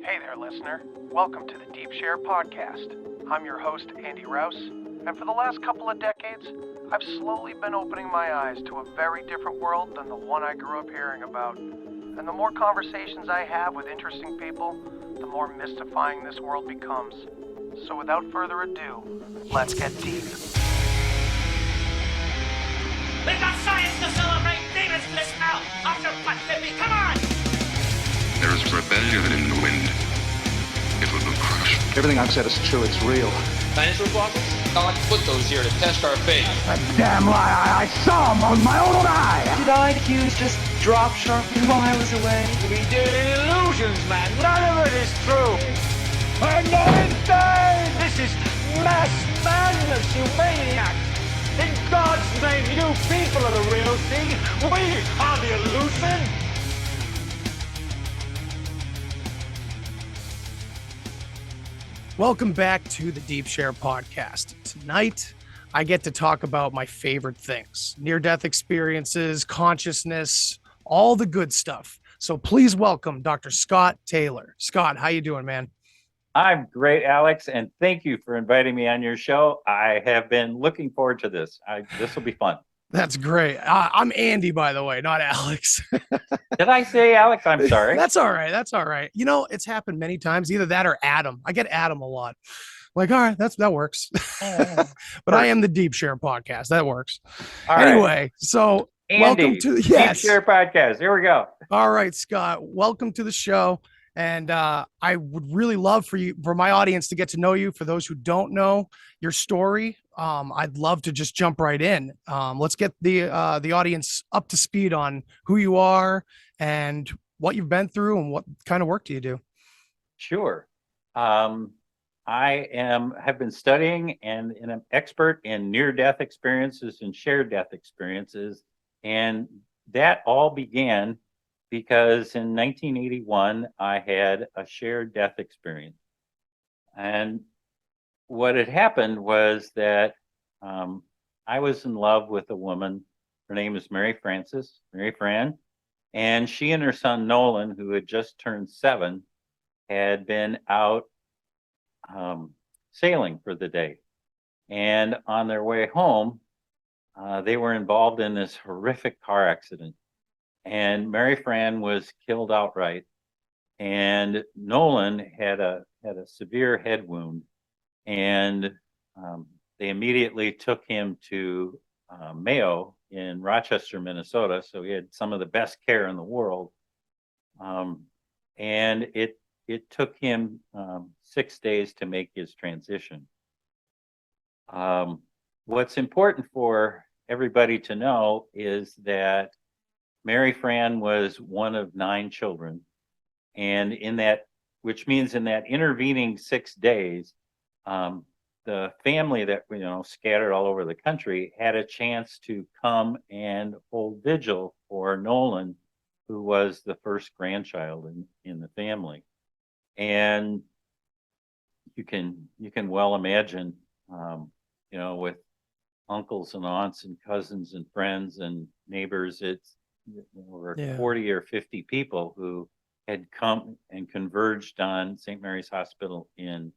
Hey there, listener. Welcome to the Deep Share Podcast. I'm your host, Andy Rouse, and for the last couple of decades, I've slowly been opening my eyes to a very different world than the one I grew up hearing about. And the more conversations I have with interesting people, the more mystifying this world becomes. So without further ado, let's get deep. We've got science to celebrate! Demons bliss out! After what, baby? Come on! There is rebellion in the wind. It will crush. Everything I've said is true. It's real. Dinosaur fossils? God put those here to test our faith. A damn lie. I saw them with my own eye. Did IQs just drop sharply while I was away? We did illusions, man! None of it is true! I'm not insane! This is mass madness, you maniacs! In God's name, you people are the real thing! We are the illusion! Welcome back to the Deep Share Podcast. Tonight, I get to talk about my favorite things, near-death experiences, consciousness, all the good stuff. So please welcome Dr. Scott Taylor. Scott, how you doing, man? I'm great, Alex, and thank you for inviting me on your show. I have been looking forward to this. This will be fun. That's great. I'm Andy, by the way, not Alex. Did I say Alex? I'm sorry. That's all right. That's all right. You know, it's happened many times, either that or Adam. I get Adam a lot. Like, all right, that works. But I am the Deep Share Podcast. That works. All anyway, right. So Andy, welcome to Deep Share Podcast. Here we go. All right, Scott, welcome to the show. And I would really love for my audience to get to know you. For those who don't know your story, I'd love to just jump right in. Let's get the audience up to speed on who you are and what you've been through and what kind of work do you do? Sure. I have been studying and am expert in near-death experiences and shared death experiences. And that all began because in 1981, I had a shared death experience. And what had happened was that I was in love with a woman. Her name is Mary Fran. And she and her son, Nolan, who had just turned 7, had been out sailing for the day. And on their way home, they were involved in this horrific car accident. And Mary Fran was killed outright, and Nolan had a severe head wound, and they immediately took him to Mayo in Rochester, Minnesota. So he had some of the best care in the world, and it took him 6 days to make his transition. What's important for everybody to know is that Mary Fran was one of 9 children. And which means in that intervening 6 days, the family that, scattered all over the country had a chance to come and hold vigil for Nolan, who was the first grandchild in the family. And you can well imagine, with uncles and aunts and cousins and friends and neighbors, it's over 40 or 50 people who had come and converged on St. Mary's Hospital in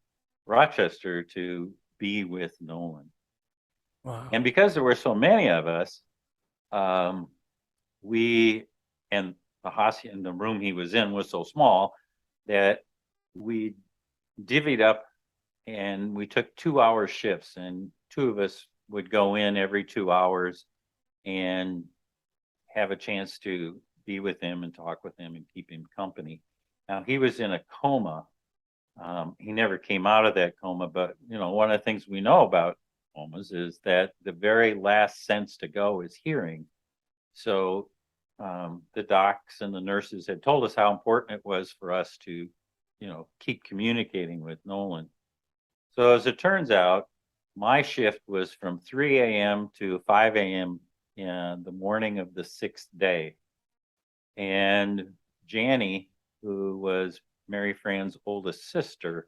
Rochester to be with Nolan. Wow. And because there were so many of us, we and the room he was in was so small that we divvied up and we took 2-hour shifts, and 2 of us would go in every 2 hours and have a chance to be with him and talk with him and keep him company. Now, he was in a coma. He never came out of that coma, but one of the things we know about comas is that the very last sense to go is hearing. So the docs and the nurses had told us how important it was for us to keep communicating with Nolan. So as it turns out, my shift was from 3 a.m. to 5 a.m. in the morning of the 6th day. And Janny, who was Mary Fran's oldest sister,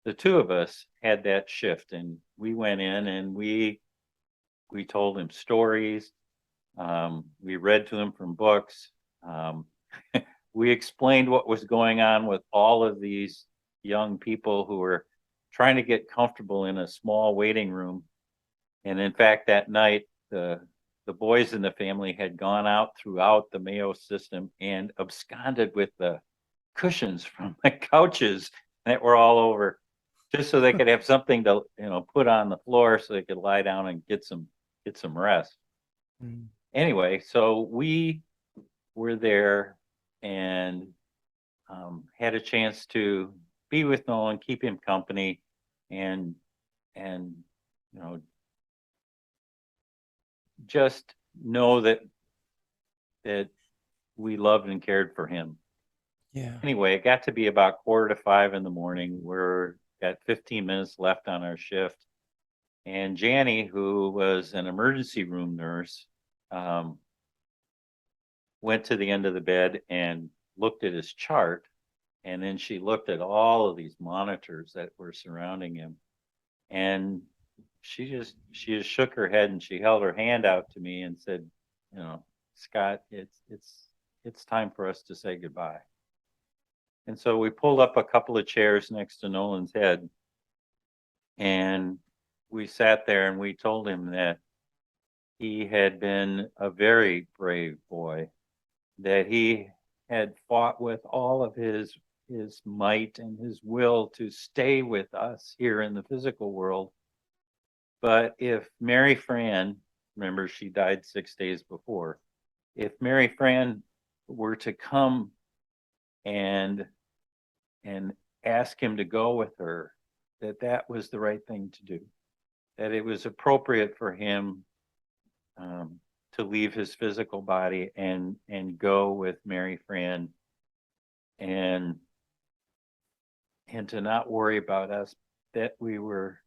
the 2 of us had that shift, and we went in and we told him stories. We read to him from books. we explained what was going on with all of these young people who were trying to get comfortable in a small waiting room. And in fact, that night, the boys in the family had gone out throughout the Mayo system and absconded with the cushions from the couches that were all over, just so they could have something to, put on the floor so they could lie down and get some rest. Anyway, so we were there and had a chance to be with Nolan, keep him company, and just know that we loved and cared for him. Yeah. Anyway, it got to be about 4:45 in the morning. We're got 15 minutes left on our shift. And Janny, who was an emergency room nurse, went to the end of the bed and looked at his chart. And then she looked at all of these monitors that were surrounding him. And she just shook her head and she held her hand out to me and said, Scott, it's time for us to say goodbye. And so we pulled up a couple of chairs next to Nolan's head and we sat there and we told him that he had been a very brave boy, that he had fought with all of his might and his will to stay with us here in the physical world. But if Mary Fran, remember she died 6 days before, if Mary Fran were to come and ask him to go with her, that was the right thing to do, that it was appropriate for him to leave his physical body and go with Mary Fran and to not worry about us, that we were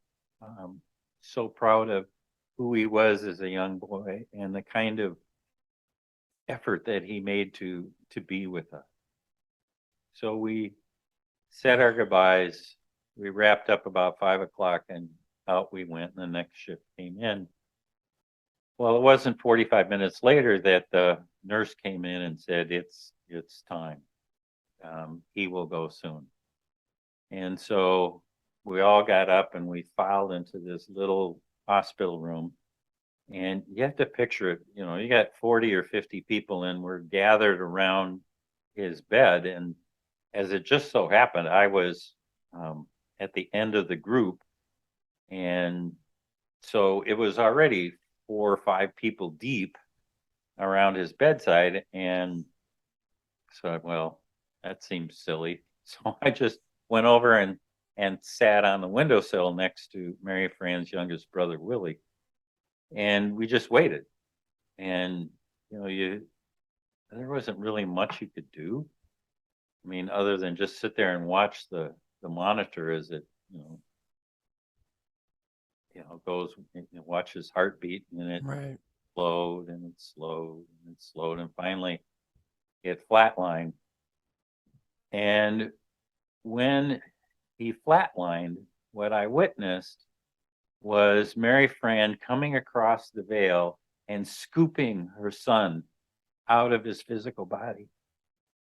so proud of who he was as a young boy and the kind of effort that he made to be with us. So we said our goodbyes. We wrapped up about 5 o'clock and out we went, and the next shift came in. Well, it wasn't 45 minutes later that the nurse came in and said, it's time. He will go soon. And so we all got up and we filed into this little hospital room. And you have to picture it, you got 40 or 50 people and we're gathered around his bed. And as it just so happened, I was at the end of the group. And so it was already 4 or 5 people deep around his bedside. And so, well, that seems silly. So I just went over and sat on the windowsill next to Mary Fran's youngest brother, Willie. And we just waited. And, there wasn't really much you could do. I mean, other than just sit there and watch the monitor as it, goes, watch his heartbeat, and it Right. slowed and it slowed and it slowed. And finally it flatlined. And when he flatlined, what I witnessed was Mary Fran coming across the veil and scooping her son out of his physical body.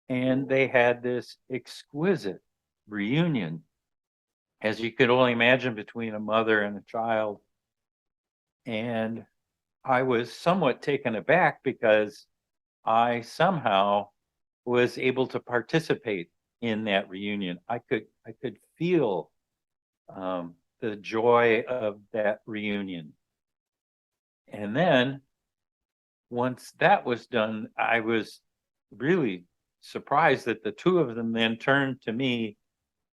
And they had this exquisite reunion, as you could only imagine, between a mother and a child. And I was somewhat taken aback because I somehow was able to participate in that reunion. I could feel the joy of that reunion. And then once that was done, I was really surprised that the two of them then turned to me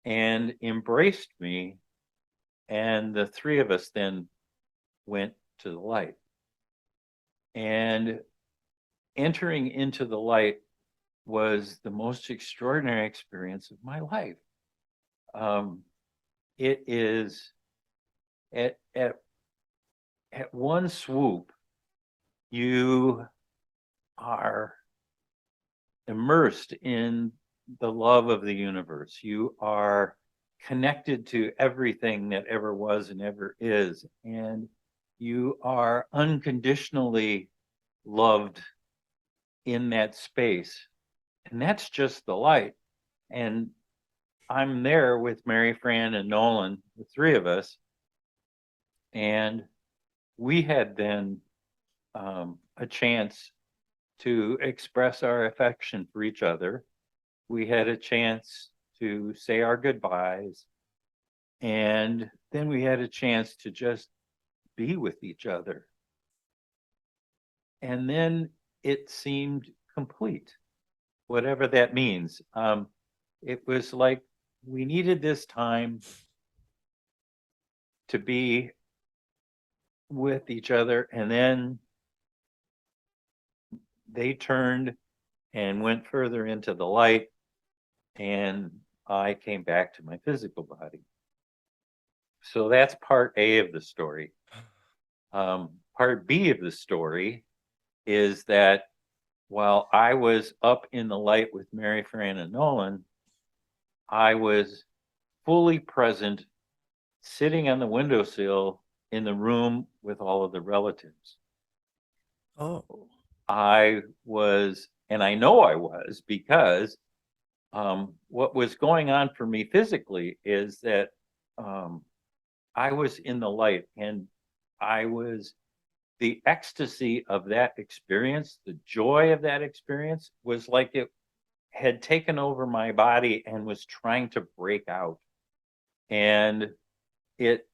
and embraced me. And the three of us then went to the light. And entering into the light was the most extraordinary experience of my life. It is at one swoop, you are immersed in the love of the universe. You are connected to everything that ever was and ever is. And you are unconditionally loved in that space. And that's just the light. And I'm there with Mary Fran and Nolan, the three of us. And we had then a chance to express our affection for each other. We had a chance to say our goodbyes. And then we had a chance to just be with each other. And then it seemed complete, whatever that means. It was like we needed this time to be with each other, and then they turned and went further into the light, and I came back to my physical body. So that's part A of the story. Part B of the story is that while I was up in the light with Mary Fran and Nolan, I was fully present, sitting on the windowsill in the room with all of the relatives. Oh. I was, and I know I was, because what was going on for me physically is that I was in the light, and the ecstasy of that experience, the joy of that experience was like it had taken over my body and was trying to break out. And it,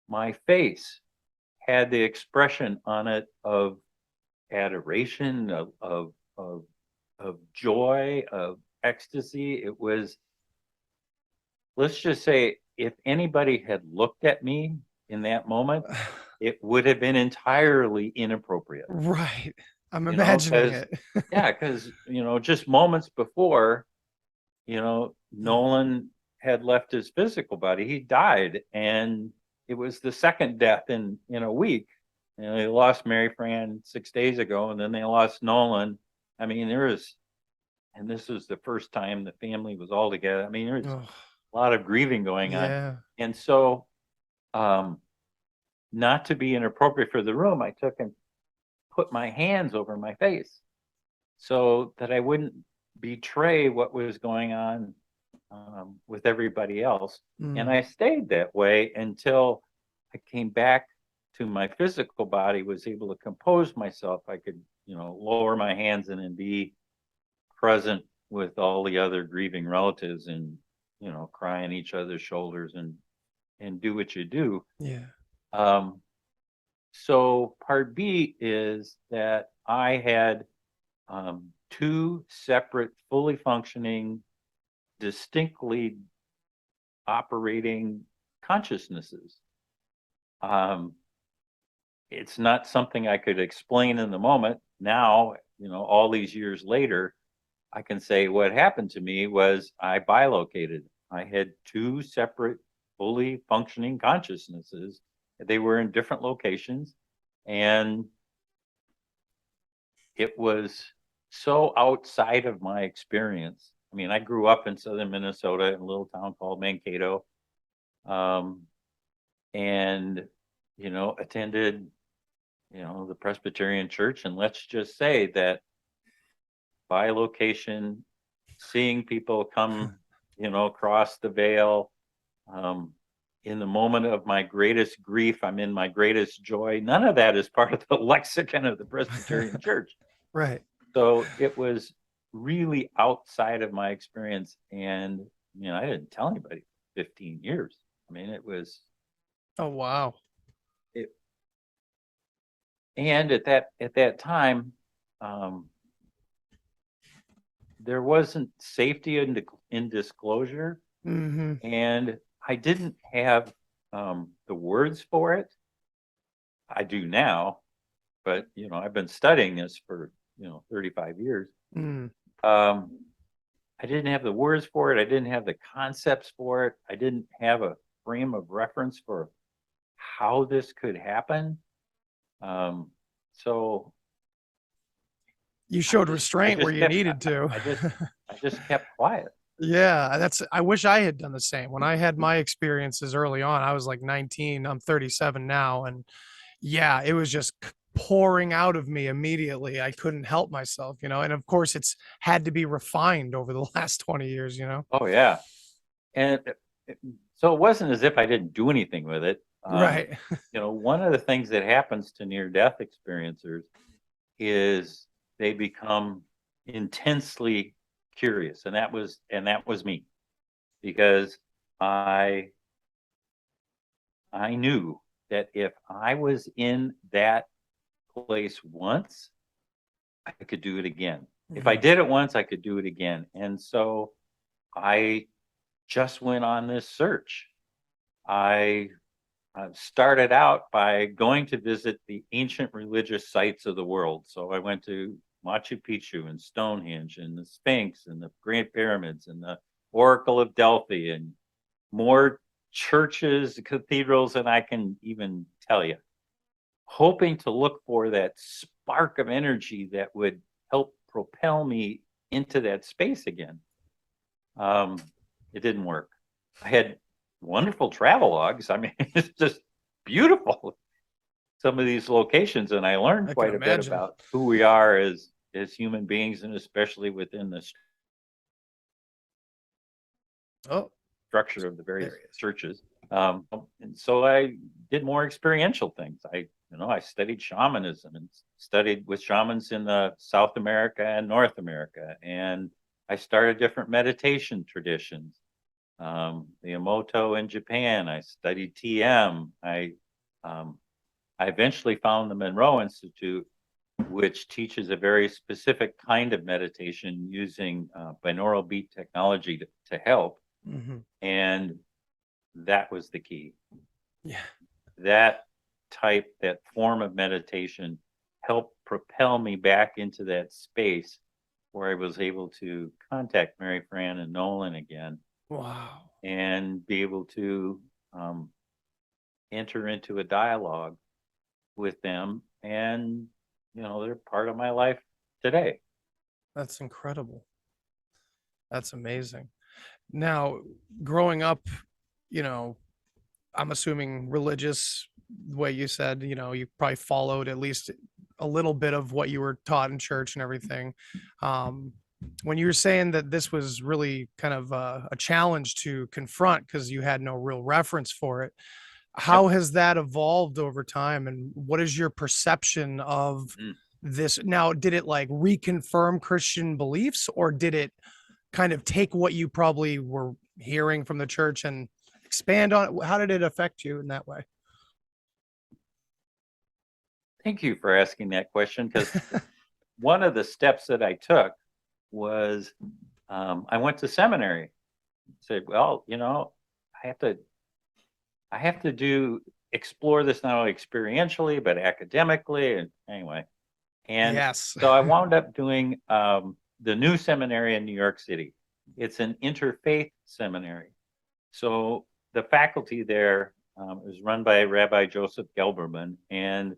my face had the expression on it of adoration, of joy, of ecstasy. It was, let's just say, if anybody had looked at me in that moment, it would have been entirely inappropriate. Right. I'm imagining it. Yeah, because, just moments before, Nolan had left his physical body. He died, and it was the second death in a week. They lost Mary Fran 6 days ago, and then they lost Nolan. I mean, and this was the first time the family was all together. I mean, there was a lot of grieving going on. And so, not to be inappropriate for the room, I took and put my hands over my face so that I wouldn't betray what was going on with everybody else. And I stayed that way until I came back to my physical body, was able to compose myself. I could, lower my hands and then be present with all the other grieving relatives and, cry on each other's shoulders and do what you do. Yeah. So part B is that I had two separate, fully functioning, distinctly operating consciousnesses. It's not something I could explain in the moment. Now, all these years later, I can say what happened to me was I bilocated. I had two separate, fully functioning consciousnesses. They were in different locations, and it was so outside of my experience. I mean, I grew up in southern Minnesota in a little town called Mankato, and attended the Presbyterian church. And let's just say that by location, seeing people come across the veil, in the moment of my greatest grief, I'm in my greatest joy. None of that is part of the lexicon of the Presbyterian church. Right. So it was really outside of my experience. And, I didn't tell anybody for 15 years. I mean, it was. Oh, wow. And at that time, there wasn't safety in disclosure. Mm-hmm. And I didn't have the words for it. I do now, but I've been studying this for 35 years. I didn't have the words for it. I didn't have the concepts for it. I didn't have a frame of reference for how this could happen. So you showed restraint where you needed to. I just kept quiet. Yeah, I wish I had done the same. When I had my experiences early on, I was like 19, I'm 37 now. And yeah, it was just pouring out of me immediately. I couldn't help myself, you know, and of course it's had to be refined over the last 20 years, you know? Oh yeah. And so it wasn't as if I didn't do anything with it. Right. One of the things that happens to near-death experiencers is they become intensely curious, and that was me, because I knew that if I was in that place once, I could do it again. If I did it once, I could do it again. And so I just went on this search. I started out by going to visit the ancient religious sites of the world. So I went to Machu Picchu and Stonehenge and the Sphinx and the Great Pyramids and the Oracle of Delphi and more churches, cathedrals than I can even tell you, hoping to look for that spark of energy that would help propel me into that space again. It didn't work. I had wonderful travel logs. I mean, it's just beautiful, some of these locations, and I learned quite a bit about who we are as human beings, and especially within the structure of the various churches. And so I did more experiential things. I studied shamanism and studied with shamans in the South America and North America, and I started different meditation traditions. The Emoto in Japan. I studied TM. I eventually found the Monroe Institute, which teaches a very specific kind of meditation using binaural beat technology to help. And that was the key. Yeah. That form of meditation helped propel me back into that space where I was able to contact Mary Fran and Nolan again. Wow. And be able to enter into a dialogue with them. And, they're part of my life today. That's incredible. That's amazing. Now, growing up, I'm assuming religious, the way you said, you probably followed at least a little bit of what you were taught in church and everything. When you were saying that this was really kind of a challenge to confront because you had no real reference for it, how has that evolved over time, and what is your perception of this now? Did it like reconfirm Christian beliefs, or did it kind of take what you probably were hearing from the church and expand on it? How did it affect you in that way? Thank you for asking that question, because one of the steps that I took was I went to seminary. Said, well, I have to explore this not only experientially but academically, and anyway. And yes. So I wound up doing the new seminary in New York City. It's an interfaith seminary. So the faculty there is run by Rabbi Joseph Gelberman, and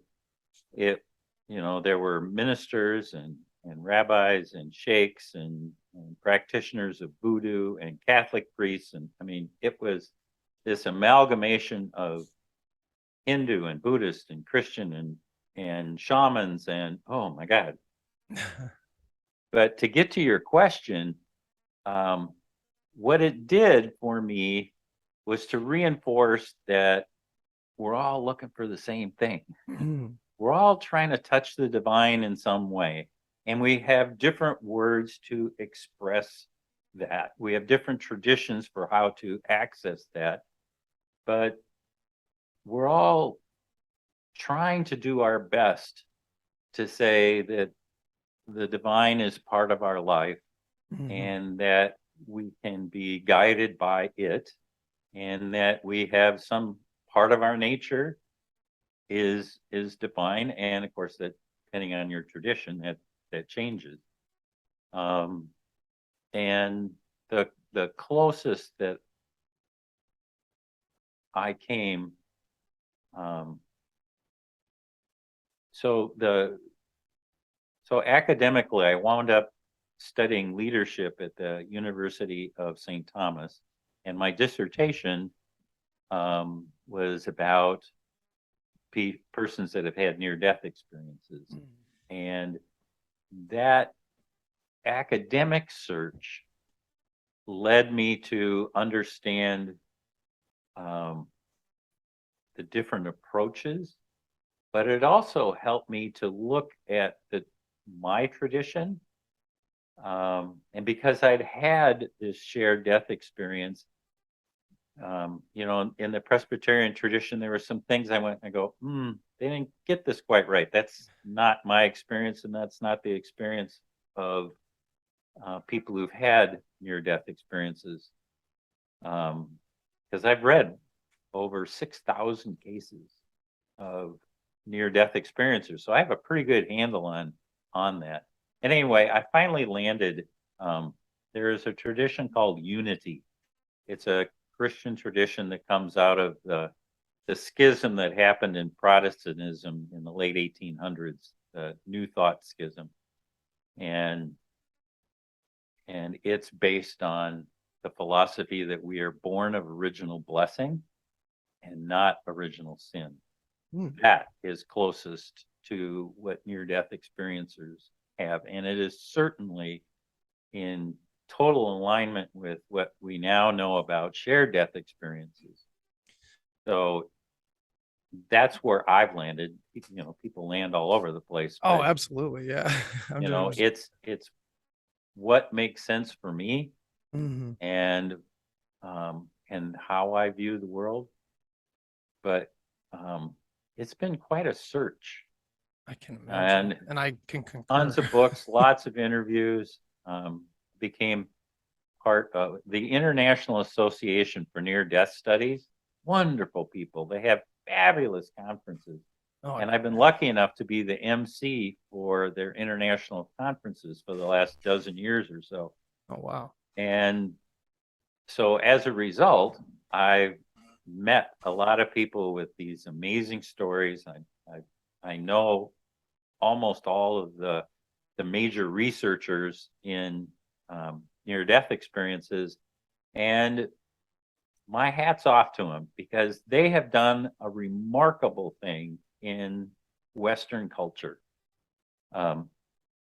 there were ministers and rabbis and sheikhs and practitioners of voodoo and Catholic priests. And I mean, it was this amalgamation of Hindu and Buddhist and Christian and shamans, and oh my God. But to get to your question, what it did for me was to reinforce that we're all looking for the same thing. We're all trying to touch the divine in some way. And we have different words to express that. We have different traditions for how to access that. But we're all trying to do our best to say that the divine is part of our life, and that we can be guided by it, and that we have some part of our nature is divine. And of course, that depending on your tradition, that changes. And the closest that I came, so academically, I wound up studying leadership at the University of St. Thomas, and my dissertation was about persons that have had near-death experiences. And that academic search led me to understand the different approaches, but it also helped me to look at my tradition. And because I'd had this shared death experience, you know, in the Presbyterian tradition, there were some things I go, they didn't get this quite right. That's not my experience, and that's not the experience of people who've had near-death experiences. Because I've read over 6,000 cases of near-death experiencers, so I have a pretty good handle on that. And anyway, I finally landed. There is a tradition called Unity. It's a Christian tradition that comes out of the schism that happened in Protestantism in the late 1800s, the New Thought schism, and it's based on the philosophy that we are born of original blessing and not original sin. That is closest to what near-death experiencers have, and it is certainly in total alignment with what we now know about shared death experiences. So that's where I've landed. You know, people land all over the place. Oh, absolutely, yeah. You know, it's what makes sense for me, and how I view the world. But it's been quite a search. I can imagine, and I can concur. Tons of books, lots of interviews. Became part of the International Association for Near-Death Studies. Wonderful people. They have fabulous conferences. And I've been lucky enough to be the MC for their international conferences for the last dozen years or so. Oh, wow. And so as a result, I've met a lot of people with these amazing stories. I know almost all of the major researchers in near-death experiences, and my hat's off to them because they have done a remarkable thing in Western culture. Do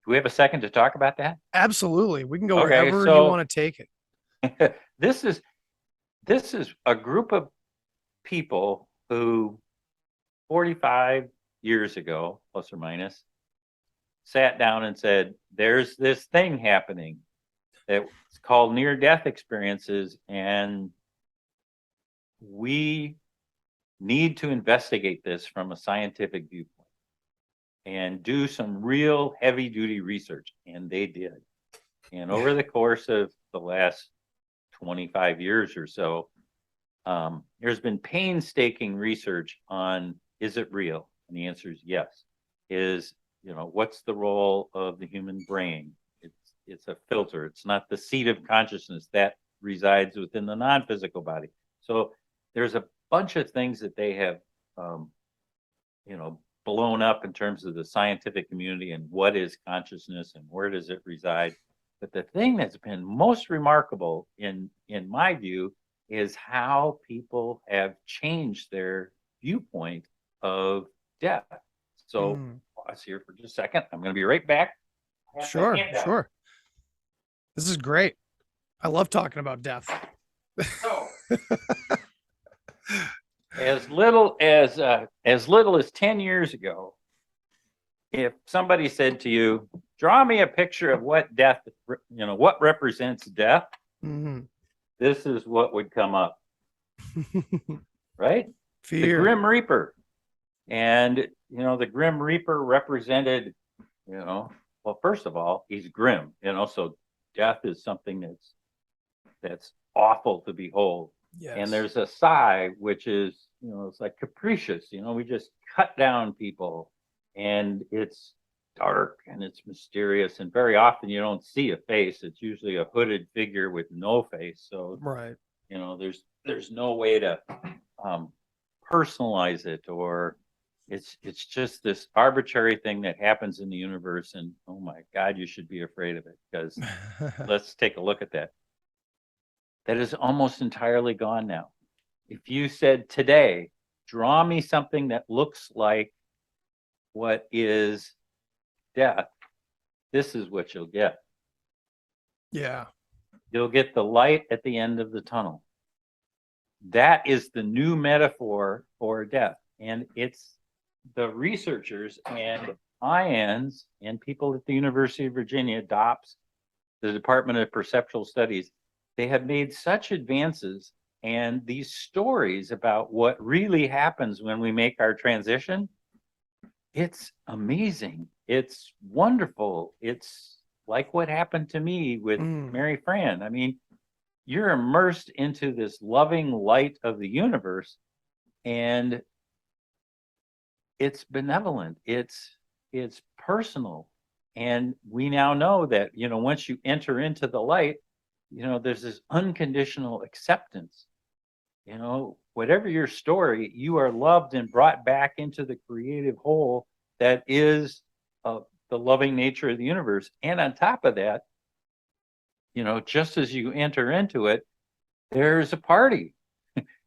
we have a second to talk about that? Absolutely. We can go wherever you want to take it. This is a group of people who 45 years ago, plus or minus, sat down and said, there's this thing happening that's called near-death experiences, and we need to investigate this from a scientific viewpoint and do some real heavy-duty research. And they did. And over the course of the last 25 years or so, there's been painstaking research on, is it real? And the answer is yes. What's the role of the human brain? It's a filter. It's not the seat of consciousness that resides within the non-physical body. So there's a bunch of things that they have, blown up in terms of the scientific community and what is consciousness and where does it reside. But the thing that's been most remarkable in my view is how people have changed their viewpoint of death. So pause here for just a second. I'm going to be right back. Sure. This is great. I love talking about death. So, as little as 10 years ago, if somebody said to you, draw me a picture of what death, what represents death, this is what would come up. Right? Fear. The Grim Reaper. And, the Grim Reaper represented, well, first of all, he's grim, so death is something that's awful to behold. Yes. And there's a sigh, which is, it's like capricious, we just cut down people, and it's dark and it's mysterious, and very often you don't see a face. It's usually a hooded figure with no face. So, right. There's no way to personalize it, or it's just this arbitrary thing that happens in the universe, and oh my God, you should be afraid of it, because let's take a look at that. That is almost entirely gone now. If you said today, draw me something that looks like what is death, this is what you'll get. Yeah. You'll get the light at the end of the tunnel. That is the new metaphor for death. And it's the researchers and IANs and people at the University of Virginia, DOPS, the Department of Perceptual Studies, they have made such advances, and these stories about what really happens when we make our transition, it's amazing. It's wonderful. It's like what happened to me with Mary Fran. I mean, you're immersed into this loving light of the universe, and it's benevolent. It's personal. And we now know that, you know, once you enter into the light, you know, there's this unconditional acceptance. You know, whatever your story, you are loved and brought back into the creative whole that is the loving nature of the universe. And on top of that, you know, just as you enter into it, there's a party.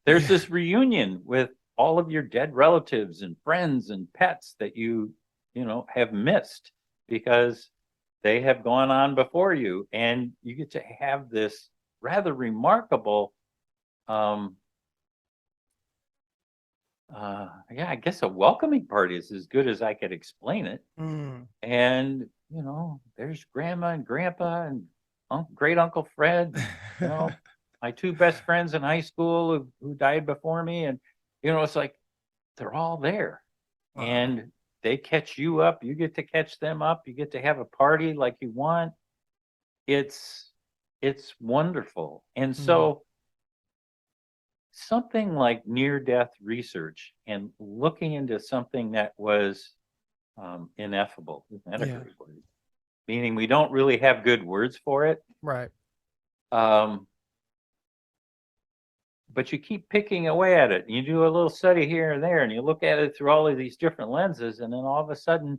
There's this reunion with all of your dead relatives and friends and pets that you know, have missed because they have gone on before you. And you get to have this rather remarkable, I guess a welcoming party is as good as I could explain it. And, you know, there's grandma and grandpa and great Uncle Fred, you know, my two best friends in high school who died before me. And, you know, it's like, they're all there. And they catch you up. You get to catch them up. You get to have a party like you want. It's wonderful. And so something like near-death research and looking into something that was ineffable, meaning we don't really have good words for it. Right. But you keep picking away at it. You do a little study here and there, and you look at it through all of these different lenses, and then all of a sudden,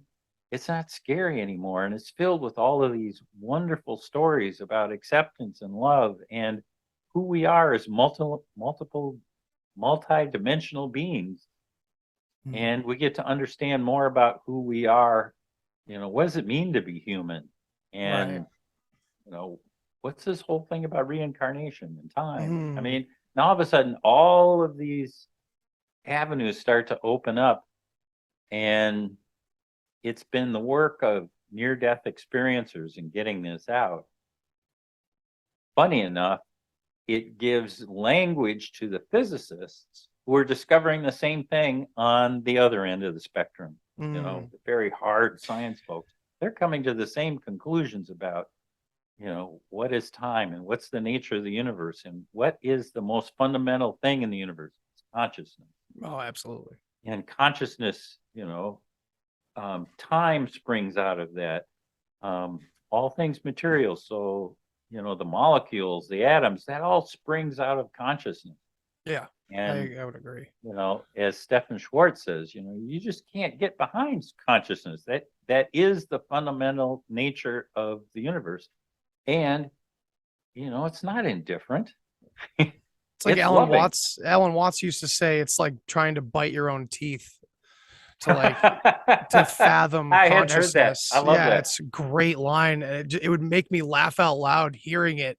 it's not scary anymore. And it's filled with all of these wonderful stories about acceptance and love and who we are as multi-dimensional beings. And we get to understand more about who we are. You know, what does it mean to be human? And, you know, what's this whole thing about reincarnation and time? I mean, now all of a sudden, all of these avenues start to open up, and it's been the work of near-death experiencers in getting this out. Funny enough, it gives language to the physicists who are discovering the same thing on the other end of the spectrum. You know, the very hard science folks, they're coming to the same conclusions about, you know, what is time and what's the nature of the universe and what is the most fundamental thing in the universe? It's consciousness. Oh, absolutely. And consciousness, you know, time springs out of that. All things material. So, you know, the molecules, the atoms, that all springs out of consciousness. Yeah, and I would agree. You know, as Stephen Schwartz says, you know, you just can't get behind consciousness. That is the fundamental nature of the universe. And, you know, it's not indifferent. It's like It's Alan loving. Watts. Alan Watts used to say it's like trying to bite your own teeth to like to fathom I hadn't heard that. consciousness. I love that. It's a great line. And it would make me laugh out loud hearing it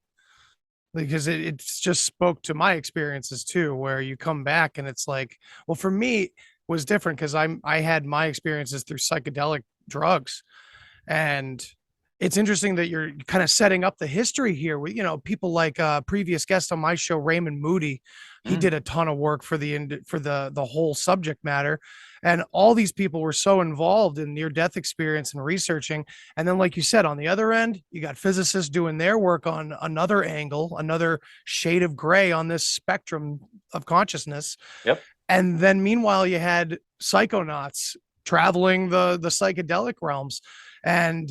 because it just spoke to my experiences too, where you come back and it's like, well, for me it was different because I had my experiences through psychedelic drugs. And it's interesting that you're kind of setting up the history here with, you know, people like previous guest on my show, Raymond Moody. He did a ton of work for the whole subject matter. And all these people were so involved in near-death experience and researching. And then, like you said, on the other end, you got physicists doing their work on another angle, another shade of gray on this spectrum of consciousness. Yep. And then meanwhile, you had psychonauts traveling the psychedelic realms. And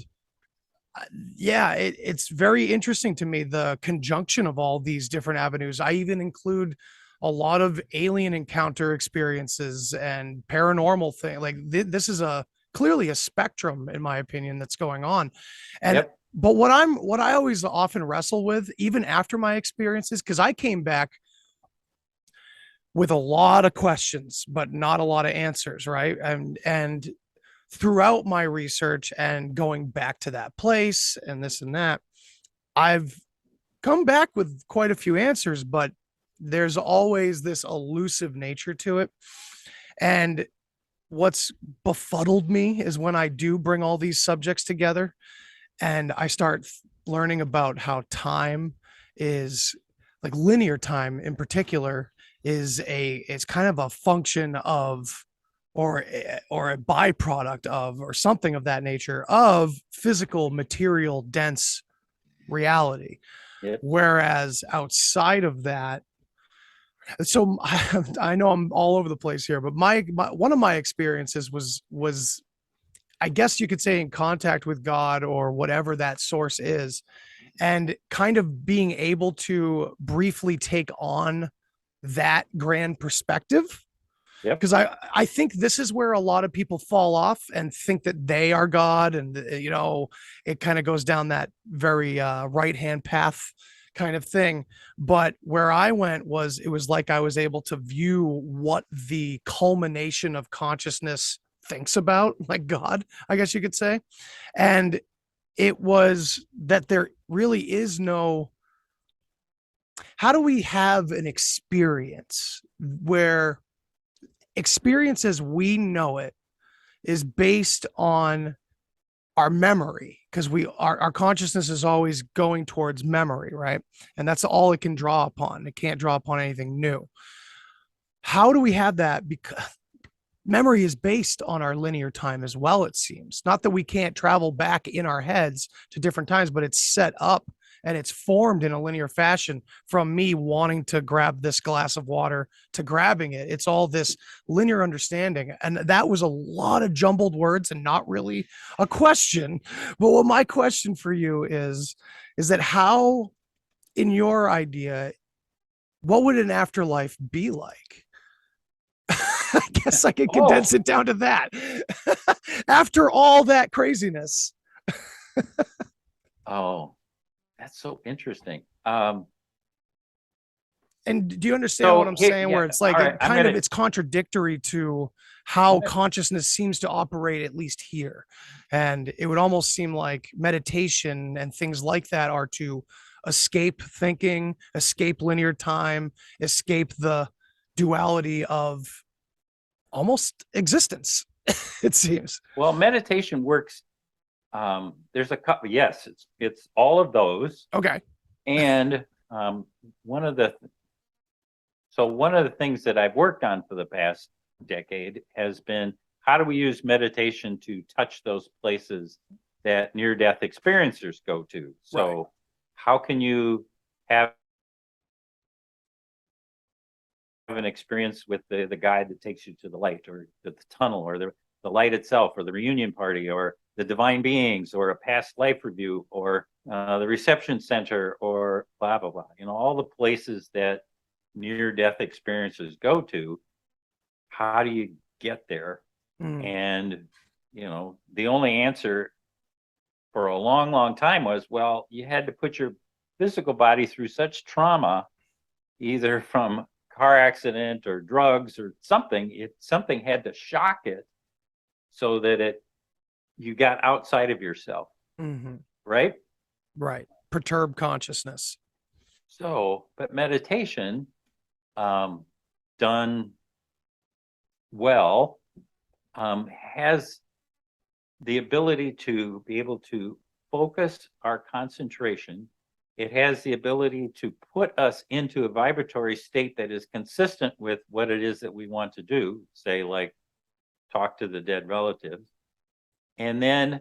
yeah, it's very interesting to me, the conjunction of all these different avenues. I even include a lot of alien encounter experiences and paranormal thing. Like this is clearly a spectrum, in my opinion, that's going on. And but what I always often wrestle with, even after my experiences, because I came back with a lot of questions, but not a lot of answers, right? And throughout my research and going back to that place and this and that, I've come back with quite a few answers, but there's always this elusive nature to it. And what's befuddled me is when I do bring all these subjects together and I start learning about how time is, like linear time in particular, it's kind of a function of, or a byproduct of, or something of that nature, of physical, material, dense reality. Yep. Whereas outside of that, so I know I'm all over the place here, but my one of my experiences was I guess you could say in contact with God or whatever that source is, and kind of being able to briefly take on that grand perspective. Yep. Because I think this is where a lot of people fall off and think that they are God, and it kind of goes down that very right hand path kind of thing. But where I went was, it was like I was able to view what the culmination of consciousness thinks about, like God, I guess you could say. And it was that there really is no, how do we have an experience where experience as we know it is based on our memory, because our consciousness is always going towards memory, right? And that's all it can draw upon. It can't draw upon anything new. How do we have that? Because memory is based on our linear time as well, it seems. Not that we can't travel back in our heads to different times, but it's set up and it's formed in a linear fashion, from me wanting to grab this glass of water to grabbing it. It's all this linear understanding. And that was a lot of jumbled words and not really a question. But what my question for you is that how, in your idea, what would an afterlife be like? I guess I could condense it down to that. After all that craziness. Oh, that's so interesting. And do you understand what I'm saying? Yeah, where it's like, right, it's contradictory to how consciousness seems to operate, at least here. And it would almost seem like meditation and things like that are to escape thinking, escape linear time, escape the duality of almost existence. It seems. Well, meditation works. There's a couple. Yes, it's all of those. Okay. And one of the things that I've worked on for the past decade has been, how do we use meditation to touch those places that near-death experiencers go to? So Right. How can you have an experience with the guide that takes you to the light, or the tunnel, or the light itself, or the reunion party, or the divine beings, or a past life review, or the reception center, or blah blah blah, all the places that near-death experiences go to. How do you get there? And the only answer for a long time was, well, you had to put your physical body through such trauma, either from car accident or drugs or something. Something had to shock it so that you got outside of yourself. Mm-hmm. Right Perturb consciousness. So, but meditation, done well, has the ability to be able to focus our concentration. It has the ability to put us into a vibratory state that is consistent with what it is that we want to do, say, like talk to the dead relatives. And then,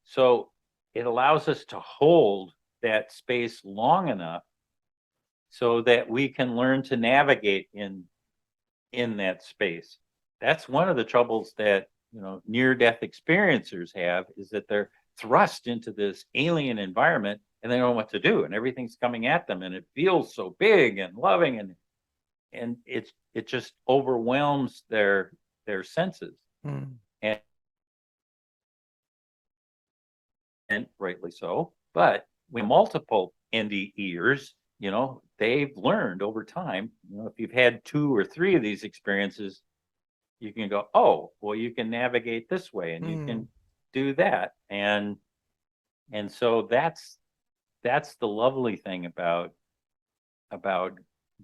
so it allows us to hold that space long enough so that we can learn to navigate in that space. That's one of the troubles that near-death experiencers have, is that they're thrust into this alien environment and they don't know what to do, and everything's coming at them, and it feels so big and loving, and it just overwhelms their senses. And rightly so. But with multiple NDEers, they've learned over time, if you've had 2 or 3 of these experiences, you can go, oh, well, you can navigate this way and you can do that. And so that's the lovely thing about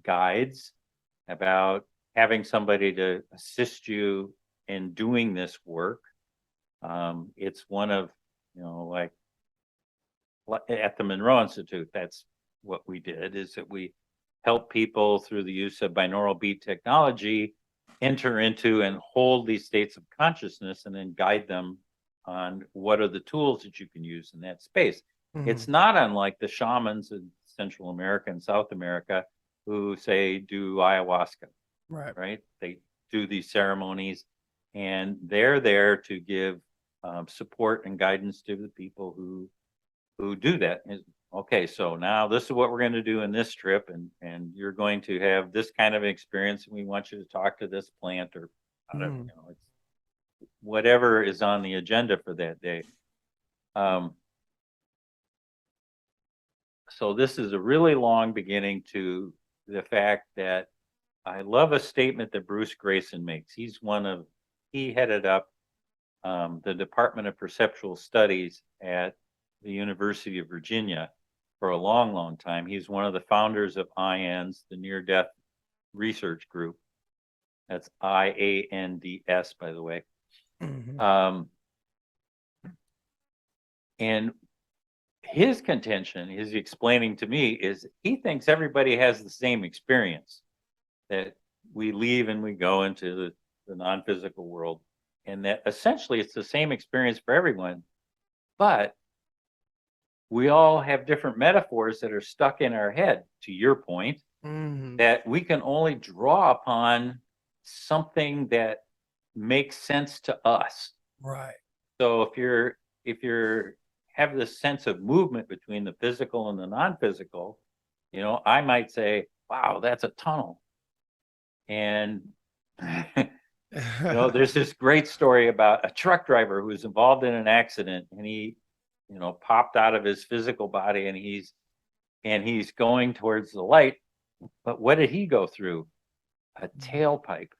guides, about having somebody to assist you in doing this work. It's one of, like at the Monroe Institute, that's what we did, is that we help people through the use of binaural beat technology enter into and hold these states of consciousness and then guide them on what are the tools that you can use in that space. It's not unlike the shamans in Central America and South America who say do ayahuasca, right? They do these ceremonies and they're there to give support and guidance to the people who do that. Okay, so now this is what we're going to do in this trip, and you're going to have this kind of experience, and we want you to talk to this plant or whatever, it's whatever is on the agenda for that day. So this is a really long beginning to the fact that I love a statement that Bruce Grayson makes. He headed up the Department of Perceptual Studies at the University of Virginia for a long, long time. He's one of the founders of IANDS, the Near Death Research Group. That's IANDS, by the way. And his contention, his explaining to me, is he thinks everybody has the same experience, that we leave and we go into the non-physical world, and that essentially it's the same experience for everyone, but we all have different metaphors that are stuck in our head, to your point, that we can only draw upon something that makes sense to us. Right. So if you're have this sense of movement between the physical and the non-physical, I might say, wow, that's a tunnel. And there's this great story about a truck driver who was involved in an accident, and he popped out of his physical body, and he's going towards the light. But what did he go through? A tailpipe.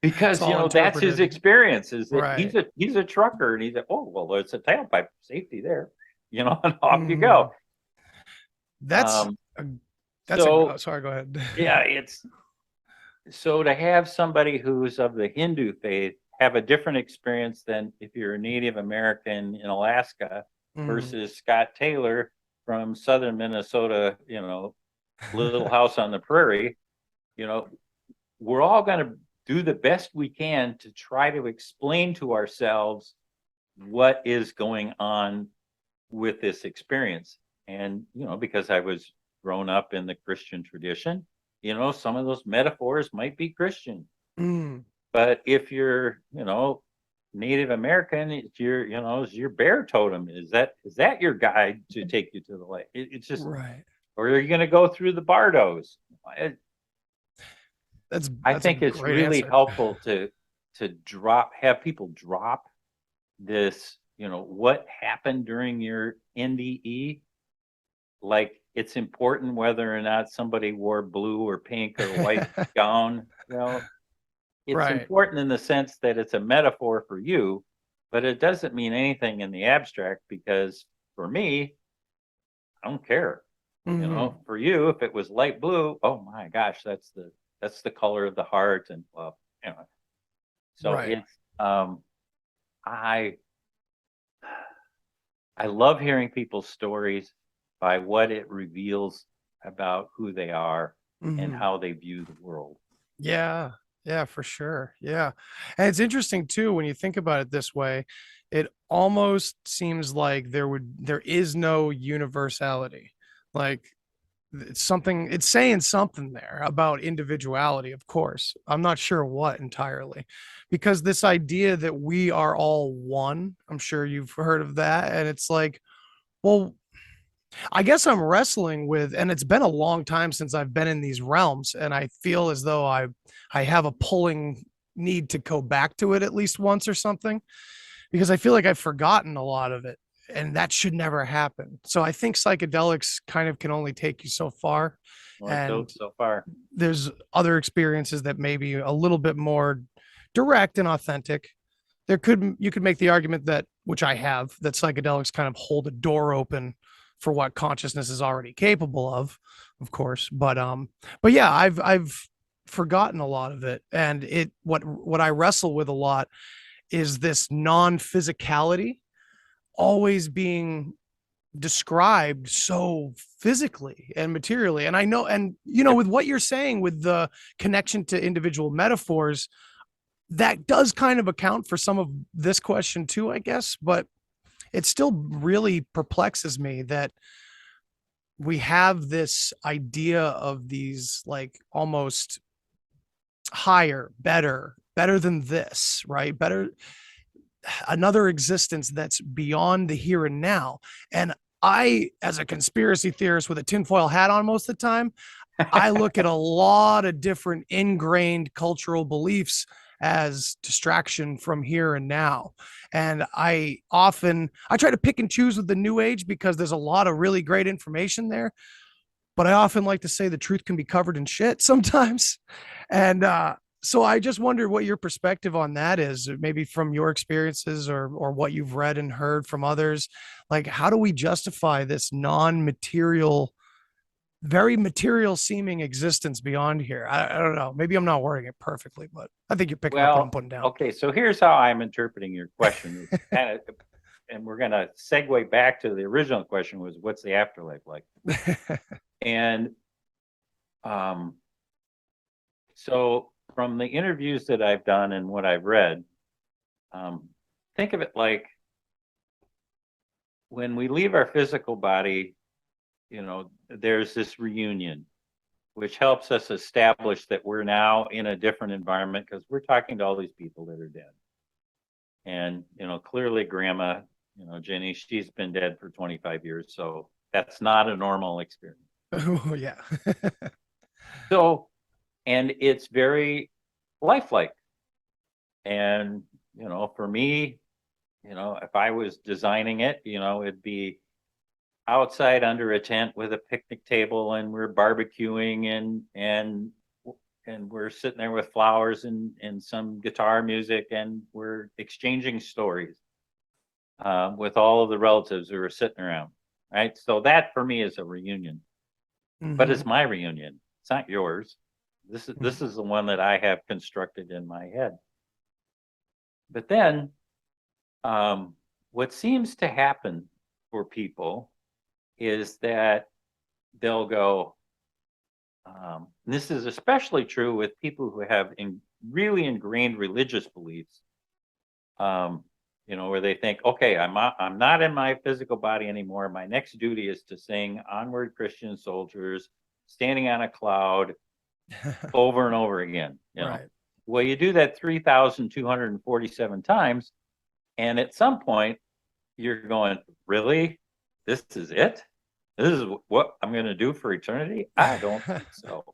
Because that's his experience, is that he's a trucker, and he's like, oh well, there's a tailpipe, safety there, and off you go. Sorry, go ahead. Yeah, it's so to have somebody who's of the Hindu faith have a different experience than if you're a Native American in Alaska versus Scott Taylor from southern Minnesota, little house on the prairie. We're all going to do the best we can to try to explain to ourselves what is going on with this experience. And, because I was grown up in the Christian tradition, some of those metaphors might be Christian. But if you're, Native American, it's your bear totem. Is that your guide to take you to the light? It's just right. Or are you going to go through the bardos? I think it's really helpful to have people drop this, what happened during your NDE. Like, it's important whether or not somebody wore blue or pink or white gown. It's important in the sense that it's a metaphor for you, but it doesn't mean anything in the abstract, because for me, I don't care. For you, if it was light blue, oh my gosh, that's the color of the heart. And so it's I love hearing people's stories by what it reveals about who they are and how they view the world. Yeah, for sure. Yeah. And it's interesting too, when you think about it this way, it almost seems like there is no universality. Like, it's saying something there about individuality, of course. I'm not sure what entirely, because this idea that we are all one, I'm sure you've heard of that. And it's like, well, I guess I'm wrestling with, and it's been a long time since I've been in these realms, and I feel as though I have a pulling need to go back to it at least once or something, because I feel like I've forgotten a lot of it. and that should never happen. So I think psychedelics kind of can only take you so far. And So far. there's other experiences that may be a little bit more direct and authentic. You could make the argument that, which I have, that psychedelics kind of hold a door open for what consciousness is already capable of course. But yeah, I've forgotten a lot of it. And what I wrestle with a lot is this non-physicality always being described so physically and materially. And I know, and with what you're saying with the connection to individual metaphors, that does kind of account for some of this question too, I guess, but it still really perplexes me that we have this idea of these like almost higher, better than this, right? Better, another existence that's beyond the here and now. And I, as a conspiracy theorist with a tinfoil hat on most of the time, I look at a lot of different ingrained cultural beliefs as distraction from here and now. And I try to pick and choose with the new age because there's a lot of really great information there. But I often like to say the truth can be covered in shit sometimes. And so I just wonder what your perspective on that is, maybe from your experiences or what you've read and heard from others. Like, how do we justify this non-material, very material seeming existence beyond here? I don't know. Maybe I'm not wording it perfectly, but I think you're picking up what I'm putting down. Okay, so here's how I'm interpreting your question. And we're going to segue back to the original question was, what's the afterlife like? And so from the interviews that I've done and what I've read, think of it like when we leave our physical body, there's this reunion, which helps us establish that we're now in a different environment because we're talking to all these people that are dead. And, clearly grandma, Jenny, she's been dead for 25 years. So that's not a normal experience. Oh, yeah. So, and it's very lifelike. And, for me, if I was designing it, it'd be outside under a tent with a picnic table and we're barbecuing and we're sitting there with flowers and some guitar music and we're exchanging stories with all of the relatives who are sitting around, right? So that for me is a reunion. Mm-hmm. But it's my reunion. It's not yours. This is the one that I have constructed in my head. But then what seems to happen for people is that they'll go, this is especially true with people who have really ingrained religious beliefs, where they think, okay, I'm not in my physical body anymore. My next duty is to sing Onward Christian Soldiers, Standing on a Cloud, over and over again. Right. Well, you do that 3,247 times, and at some point you're going, really? This is it? This is what I'm going to do for eternity? I don't think so.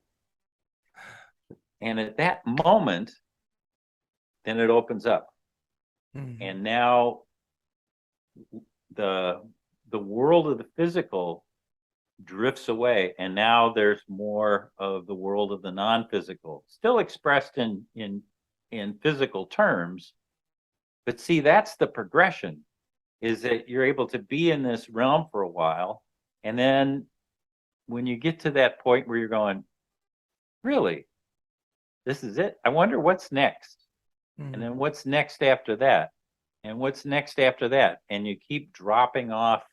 And at that moment, then it opens up. Mm-hmm. And now the world of the physical drifts away. And now there's more of the world of the non-physical, still expressed in physical terms. But see, that's the progression, is that you're able to be in this realm for a while. And then when you get to that point where you're going, really, this is it? I wonder what's next. Mm-hmm. And then what's next after that? And what's next after that? And you keep dropping off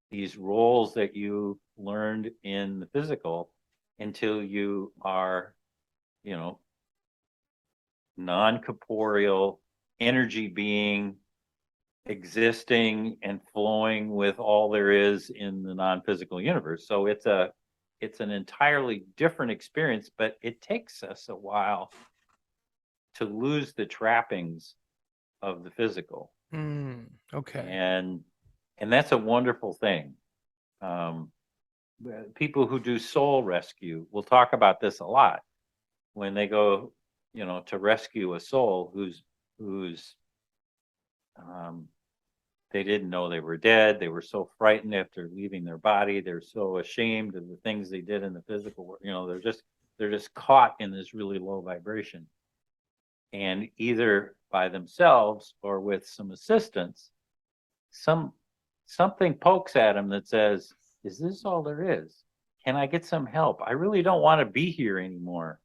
these roles that you learned in the physical until you are, non-corporeal energy being, existing and flowing with all there is in the non-physical universe. So it's an entirely different experience, but it takes us a while to lose the trappings of the physical. Okay. And that's a wonderful thing. People who do soul rescue will talk about this a lot when they go, to rescue a soul who's they didn't know they were dead. They were so frightened after leaving their body. They're so ashamed of the things they did in the physical world. You know, they're just caught in this really low vibration. And either by themselves or with some assistance, something pokes at them that says, is this all there is? Can I get some help? I really don't want to be here anymore.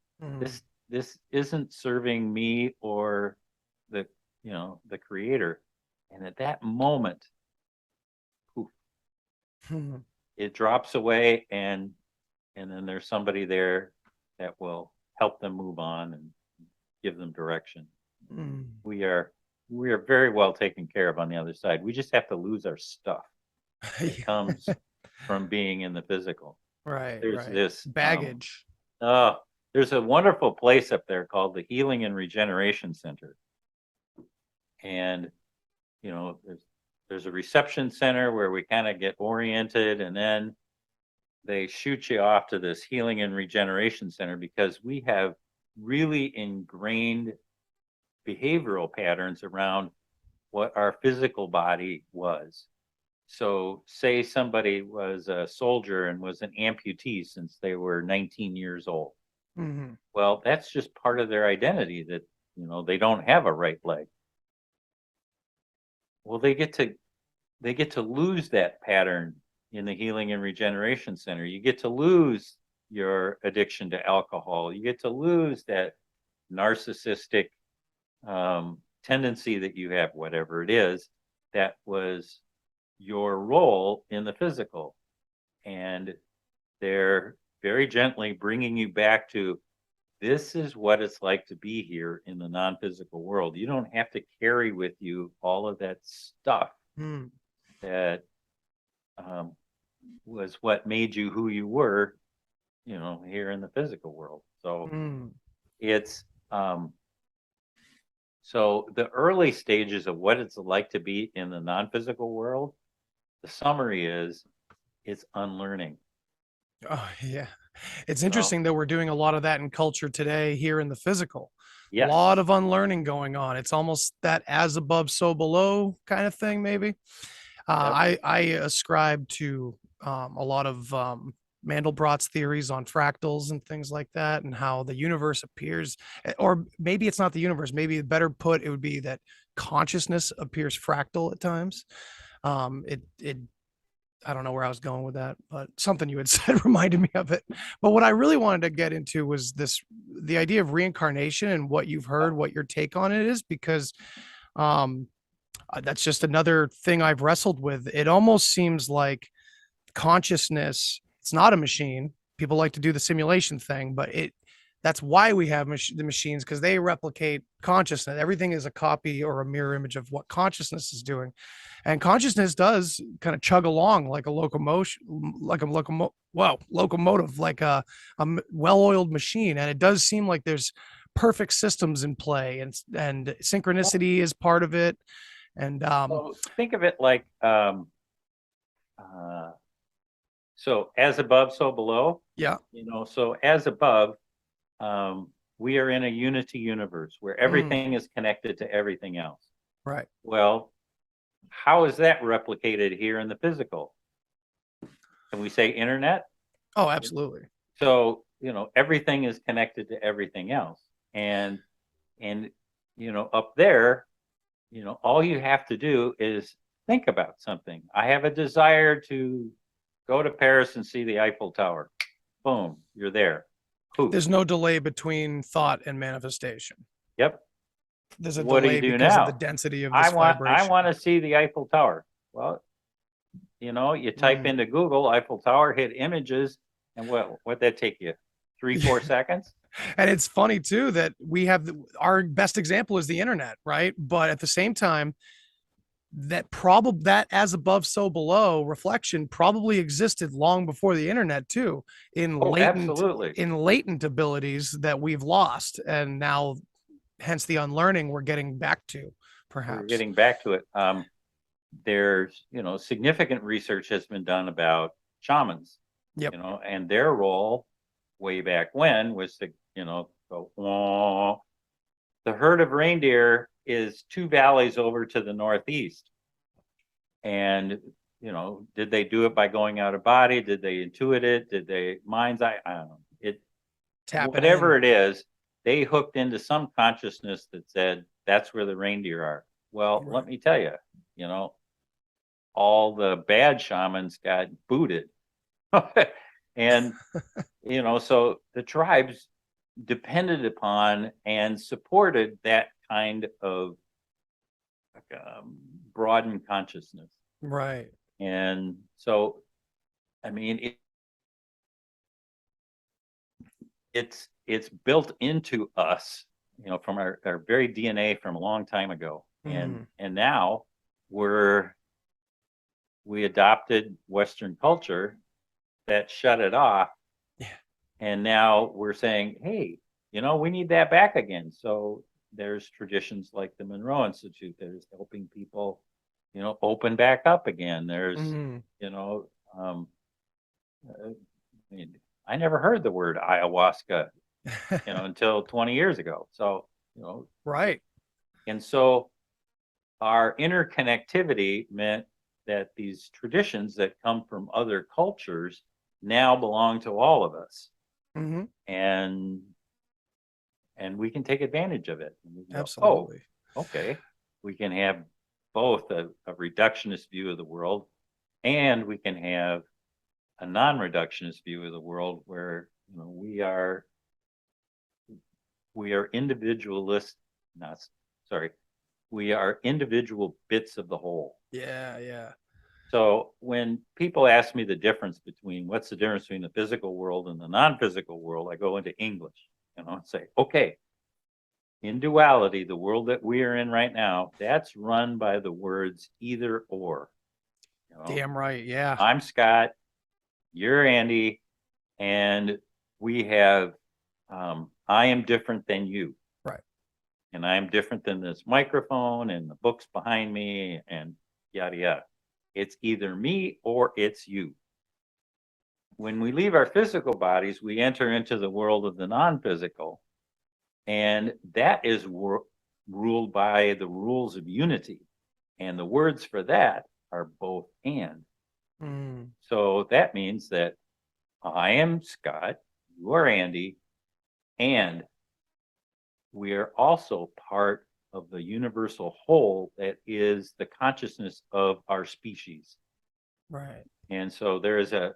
This isn't serving me or the creator. And at that moment, poof, it drops away, and then there's somebody there that will help them move on and give them direction. We are very well taken care of on the other side. We just have to lose our stuff. It comes from being in the physical. Right. There's this baggage. There's a wonderful place up there called the Healing and Regeneration Center. And, you know, there's a reception center where we kind of get oriented, and then they shoot you off to this Healing and Regeneration Center because we have really ingrained behavioral patterns around what our physical body was. So say somebody was a soldier and was an amputee since they were 19 years old. Well, that's just part of their identity, that, you know, they don't have a right leg. Well, they get to lose that pattern in the Healing and Regeneration Center. You get to lose your addiction to alcohol. You get to lose that narcissistic tendency that you have, whatever it is, that was your role in the physical. And they're very gently bringing you back to, this is what it's like to be here in the non-physical world. You don't have to carry with you all of that stuff that was what made you who you were, you know, here in the physical world. So it's so the early stages of what it's like to be in the non-physical world, the summary is, it's unlearning. Oh, yeah. It's interesting that we're doing a lot of that in culture today here in the physical. Yes. A lot of unlearning going on. It's almost that as above, so below kind of thing, maybe. I ascribe to a lot of Mandelbrot's theories on fractals and things like that, and how the universe appears, or maybe it's not the universe. Maybe better put, it would be that consciousness appears fractal at times. I don't know where I was going with that, but something you had said reminded me of it. But what I really wanted to get into was the idea of reincarnation and what you've heard, what your take on it is, because that's just another thing I've wrestled with. It almost seems like consciousness, it's not a machine. People like to do the simulation thing, but that's why we have the machines, because they replicate consciousness. Everything is a copy or a mirror image of what consciousness is doing. And consciousness does kind of chug along like a locomotive, like a well-oiled machine. And it does seem like there's perfect systems in play, and synchronicity is part of it. And so think of it like, so as above, so below. Yeah. You know, so as above, we are in a unity universe where everything is connected to everything else. Right. Well, how is that replicated here in the physical? Can we say internet? Oh, absolutely. So, you know, everything is connected to everything else. And, you know, up there, you know, all you have to do is think about something. I have a desire to go to Paris and see the Eiffel Tower. Boom, you're there. Poof. There's no delay between thought and manifestation. Yep. There's a What do delay you do because now? of the density of this vibration. I want to see the Eiffel Tower. Well, you know, you type into Google Eiffel Tower, hit images, and what'd that take you? 3-4 seconds? And it's funny too that we have our best example is the internet, right? But at the same time, that as above, so below reflection probably existed long before the internet too, in latent abilities that we've lost, and now, hence the unlearning we're getting back to. Perhaps we're getting back to it. There's, you know, significant research has been done about shamans. Yep. You know, and their role way back when was to, you know, go, wah. The herd of reindeer is 2 valleys over to the northeast. And, did they do it by going out of body? Did they intuit it? Did they mind's eye? I don't know. Whatever it is, they hooked into some consciousness that said, that's where the reindeer are. Well, let me tell you, all the bad shamans got booted. And, so the tribes depended upon and supported that kind of broadened consciousness. Right. And so, I mean, it's built into us, from our very DNA from a long time ago. And now we adopted Western culture that shut it off. Yeah. And now we're saying, hey, we need that back again. So there's traditions like the Monroe Institute that is helping people, open back up again. There's, I never heard the word ayahuasca, until 20 years ago. So, right. And so our interconnectivity meant that these traditions that come from other cultures now belong to all of us. And we can take advantage of it. Absolutely. Oh, okay. We can have both a reductionist view of the world, and we can have a non-reductionist view of the world where we are individualist, we are individual bits of the whole. Yeah. So when people ask me the difference between what's the difference between the physical world and the non-physical world, I go into English, and say, okay, in duality, the world that we are in right now, that's run by the words either or. Damn right. Yeah. I'm Scott, you're Andy, and we have, I am different than you. Right. And I am different than this microphone and the books behind me and yada, yada. It's either me or it's you. When we leave our physical bodies, we enter into the world of the non-physical, and that is ruled by the rules of unity. And the words for that are both and. So that means that I am Scott, you are Andy, and we are also part of the universal whole that is the consciousness of our species. Right. And so there's a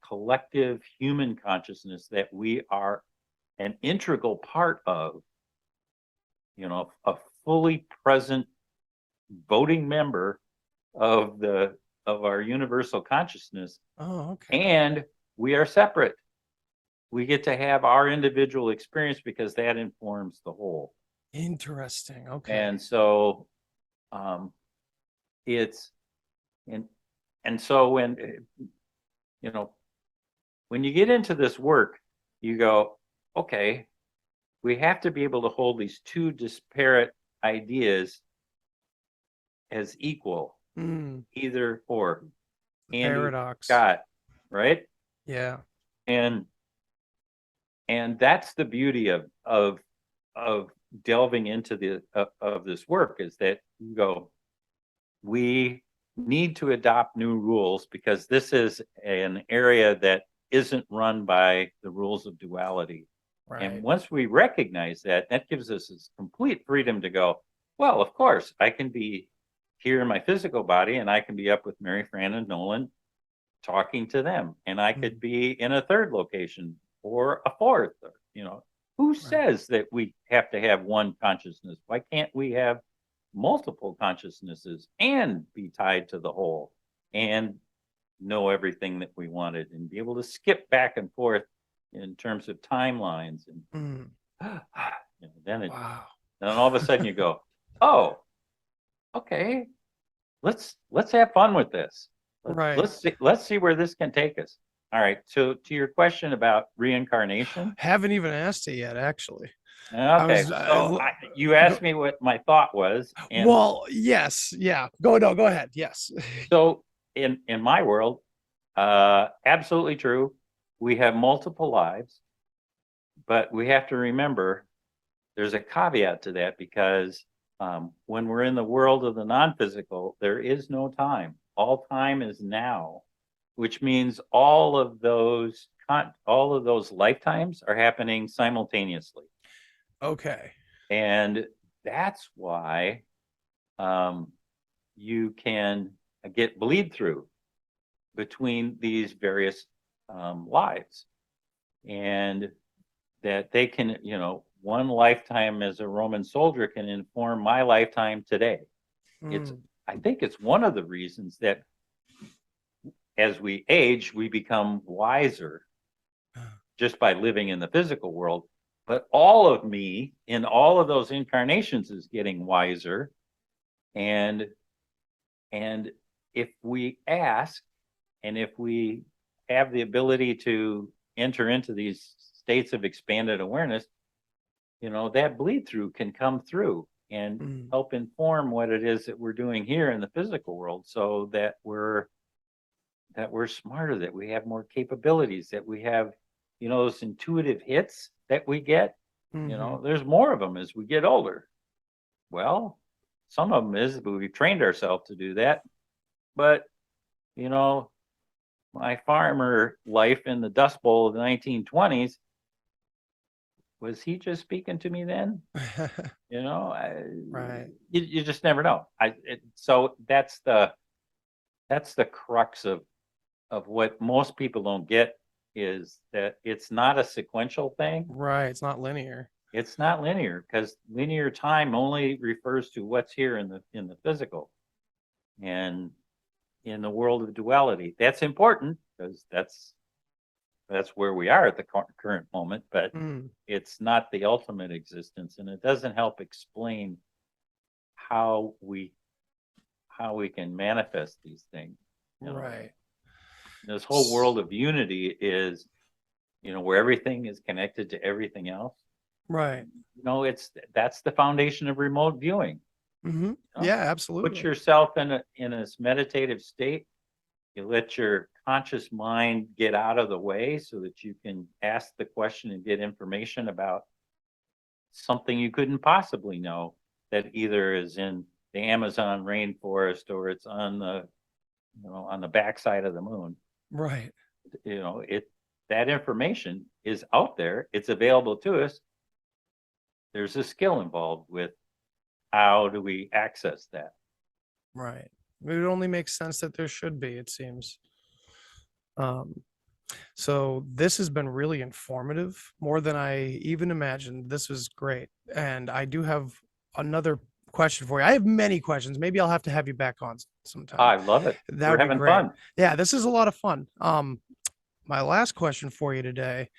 collective human consciousness that we are an integral part of, a fully present voting member of our universal consciousness. Oh, okay. And we are separate. We get to have our individual experience because that informs the whole. Interesting. Okay. And so so when when you get into this work, you go, okay, we have to be able to hold these two disparate ideas as equal, either or. Andy, Paradox. Scott, right? Yeah. And that's the beauty of delving into of this work, is that you go, we need to adopt new rules because this is an area that isn't run by the rules of duality. Right. And once we recognize that, that gives us this complete freedom to go, well, of course, I can be here in my physical body and I can be up with Mary Fran and Nolan talking to them. And I could be in a third location or a fourth, who says that we have to have one consciousness? Why can't we have multiple consciousnesses and be tied to the whole and know everything that we wanted and be able to skip back and forth in terms of timelines? And then all of a sudden you go, oh, okay, let's have fun with this. Right. Let's see where this can take us. All right. So to your question about reincarnation, haven't even asked it yet, actually. Okay. You asked me what my thought was. And well, yes. Yeah. Go ahead. Yes. So in my world, absolutely true. We have multiple lives, but we have to remember there's a caveat to that, because when we're in the world of the non-physical, there is no time. all time is now, which means all of those lifetimes are happening simultaneously. Okay. And that's why you can get bleed through between these various lives, and that they can, one lifetime as a Roman soldier can inform my lifetime today. I think it's one of the reasons that as we age, we become wiser just by living in the physical world. But all of me in all of those incarnations is getting wiser. And if we ask, and if we have the ability to enter into these states of expanded awareness, that bleed through can come through and help inform what it is that we're doing here in the physical world, so that we're smarter, that we have more capabilities, that we have, those intuitive hits that we get. There's more of them as we get older. Well, some of them is we've trained ourselves to do that. But, my farmer life in the Dust Bowl of the 1920s, was he just speaking to me then? Right. You just never know. So that's the crux of what most people don't get, is that it's not a sequential thing. Right. It's not linear. It's not linear, because linear time only refers to what's here in the physical, and in the world of duality. That's important, because that's where we are at the current moment, but it's not the ultimate existence, and it doesn't help explain how we can manifest these things. Right. This whole world of unity is, where everything is connected to everything else. Right. That's the foundation of remote viewing. Yeah, absolutely. Put yourself in a meditative state. You let your conscious mind get out of the way so that you can ask the question and get information about something you couldn't possibly know, that either is in the Amazon rainforest or it's on the backside of the moon. Right. That information is out there. It's available to us. There's a skill involved with how do we access that. Right. It only makes sense that there should be, it seems. So this has been really informative, more than I even imagined. This was great. And I do have another question for you. I have many questions. Maybe I'll have to have you back on sometime. I love it. That We're would be having great. fun. Yeah, this is a lot of fun. My last question for you today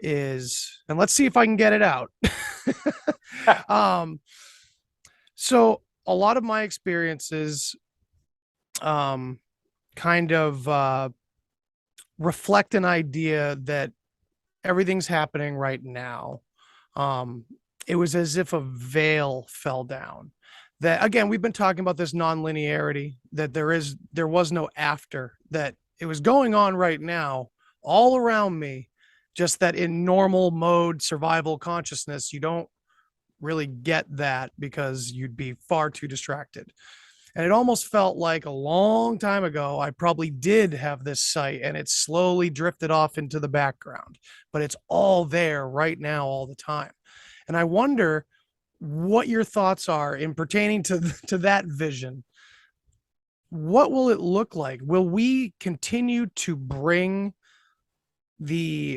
is, and let's see if I can get it out. So a lot of my experiences kind of reflect an idea that everything's happening right now. It was as if a veil fell down. That, again, we've been talking about this non-linearity, that there was no after, that it was going on right now all around me, just that in normal mode survival consciousness, you don't really get that because you'd be far too distracted. And it almost felt like a long time ago, I probably did have this sight, and it slowly drifted off into the background, but it's all there right now, all the time. And I wonder what your thoughts are in pertaining to that vision. What will it look like? Will we continue to bring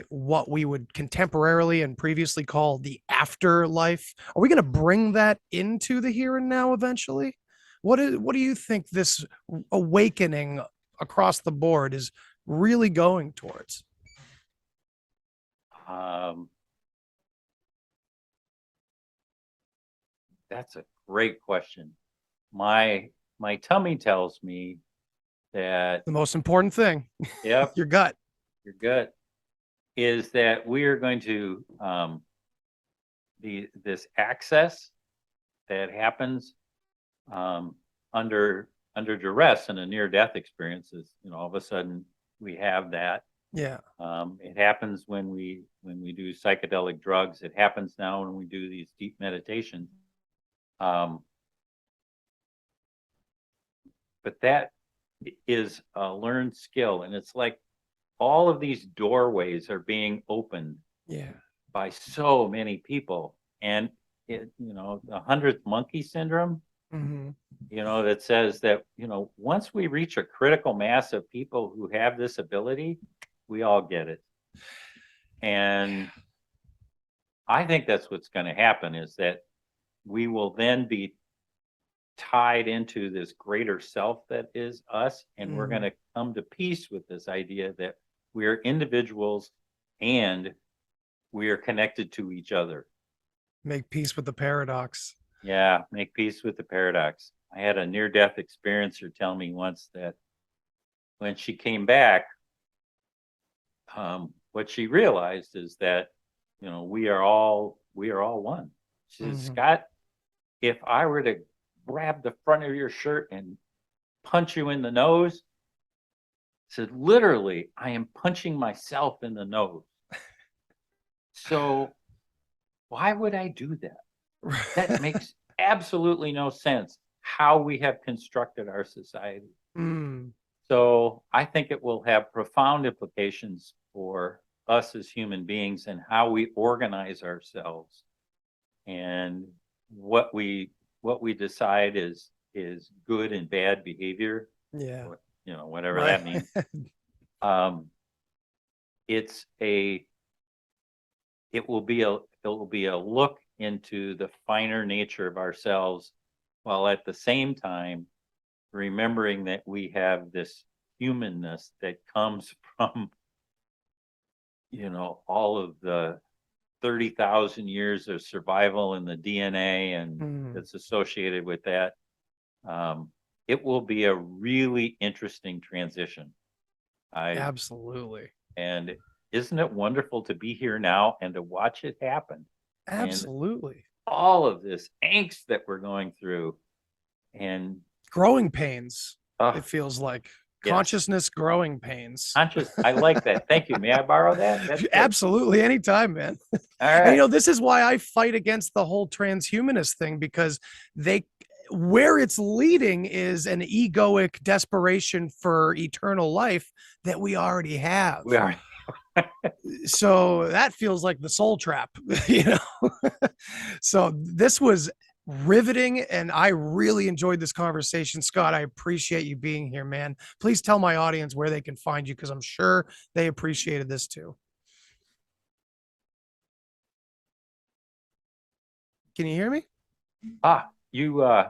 what we would contemporarily and previously call the afterlife? Are we going to bring that into the here and now eventually? What do you think this awakening across the board is really going towards? That's a great question. My tummy tells me that The most important thing, yep, your gut. your gut, is that we are going to this access that happens under duress in a near-death experience is, all of a sudden we have that. Yeah. It happens when we do psychedelic drugs. It happens now when we do these deep meditations. But that is a learned skill. And it's like all of these doorways are being opened Yeah. by so many people. And it, the 100th monkey syndrome, Hmm. that says that, once we reach a critical mass of people who have this ability, we all get it. And I think that's what's going to happen, is that we will then be tied into this greater self that is us. And we're going to come to peace with this idea that we are individuals and we are connected to each other. Make peace with the paradox. Yeah, make peace with the paradox. I had a near-death experiencer tell me once that when she came back, what she realized is that, we are all one. She said, Scott, if I were to grab the front of your shirt and punch you in the nose, said, literally, I am punching myself in the nose. So why would I do that? That makes absolutely no sense how we have constructed our society. So I think it will have profound implications for us as human beings and how we organize ourselves, and what we decide is good and bad behavior. Yeah. Whatever that means. It will be a look into the finer nature of ourselves, while at the same time remembering that we have this humanness that comes from, all of the 30,000 years of survival in the DNA and that's associated with that. It will be a really interesting transition. Absolutely. And isn't it wonderful to be here now and to watch it happen? Absolutely. And all of this angst that we're going through, and growing pains. It feels like consciousness growing pains. I like that. Thank you. May I borrow that? Absolutely. Anytime, man. All right. And, this is why I fight against the whole transhumanist thing, because where it's leading is an egoic desperation for eternal life that we already have. We are. So that feels like the soul trap, So this was riveting, and I really enjoyed this conversation. Scott, I appreciate you being here, man. Please tell my audience where they can find you, because I'm sure they appreciated this too. Can you hear me? You did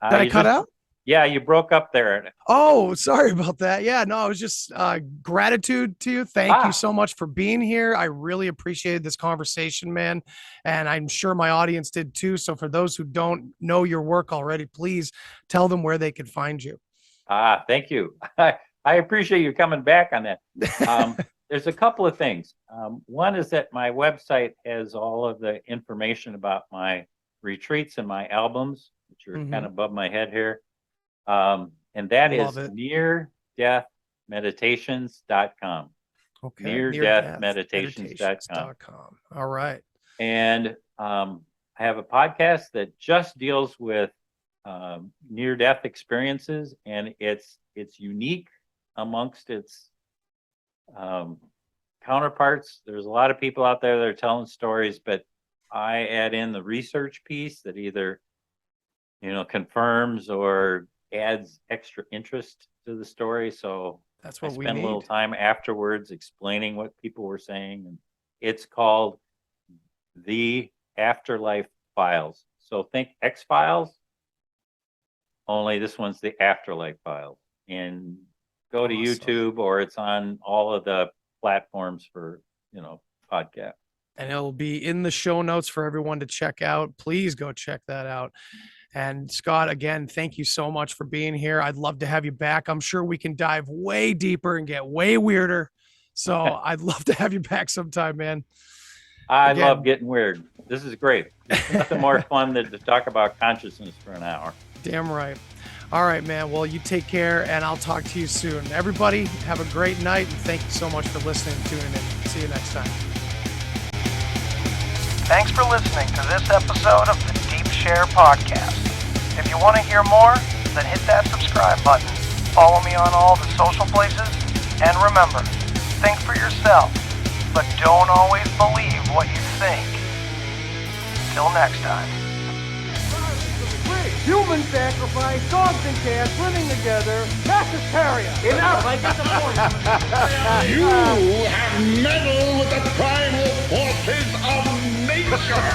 I cut out? Yeah, you broke up there. Oh, sorry about that. Yeah, no, I was just gratitude to you. Thank you so much for being here. I really appreciated this conversation, man. And I'm sure my audience did too. So for those who don't know your work already, please tell them where they can find you. Thank you. I appreciate you coming back on that. There's a couple of things. One is that my website has all of the information about my retreats and my albums, which are kind of above my head here. And that is neardeathmeditations.com. Okay. Neardeathmeditations.com. All right. And I have a podcast that just deals with near-death experiences, and it's unique amongst its counterparts. There's a lot of people out there that are telling stories, but I add in the research piece that either confirms or adds extra interest to the story. So that's what I we spend need. a little time afterwards explaining what people were saying, and it's called The Afterlife Files. So think X-Files, only this one's The Afterlife Files. And go to YouTube, or it's on all of the platforms for podcast. And it'll be in the show notes for everyone to check out. Please go check that out. And Scott, again, thank you so much for being here. I'd love to have you back. I'm sure we can dive way deeper and get way weirder. So I'd love to have you back sometime, man. I love getting weird. This is great. It's nothing more fun than to talk about consciousness for an hour. Damn right. All right, man. Well, you take care, and I'll talk to you soon. Everybody, have a great night, and thank you so much for listening and tuning in. See you next time. Thanks for listening to this episode of the Deep Share Podcast. If you want to hear more, then hit that subscribe button Follow me on all the social places. And remember, think for yourself, but don't always believe what you think. Till next time. Human sacrifice, dogs and cats living together, mass hysteria. Enough, I get the point. You have meddled with the primal forces of nature.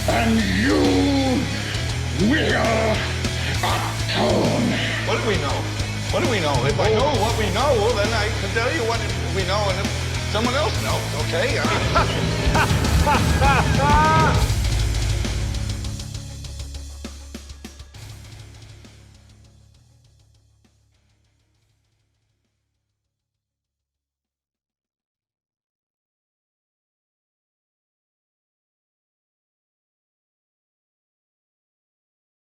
And you will atone. What do we know? What do we know? If I know what we know, then I can tell you what we know, and if someone else knows, okay? I mean...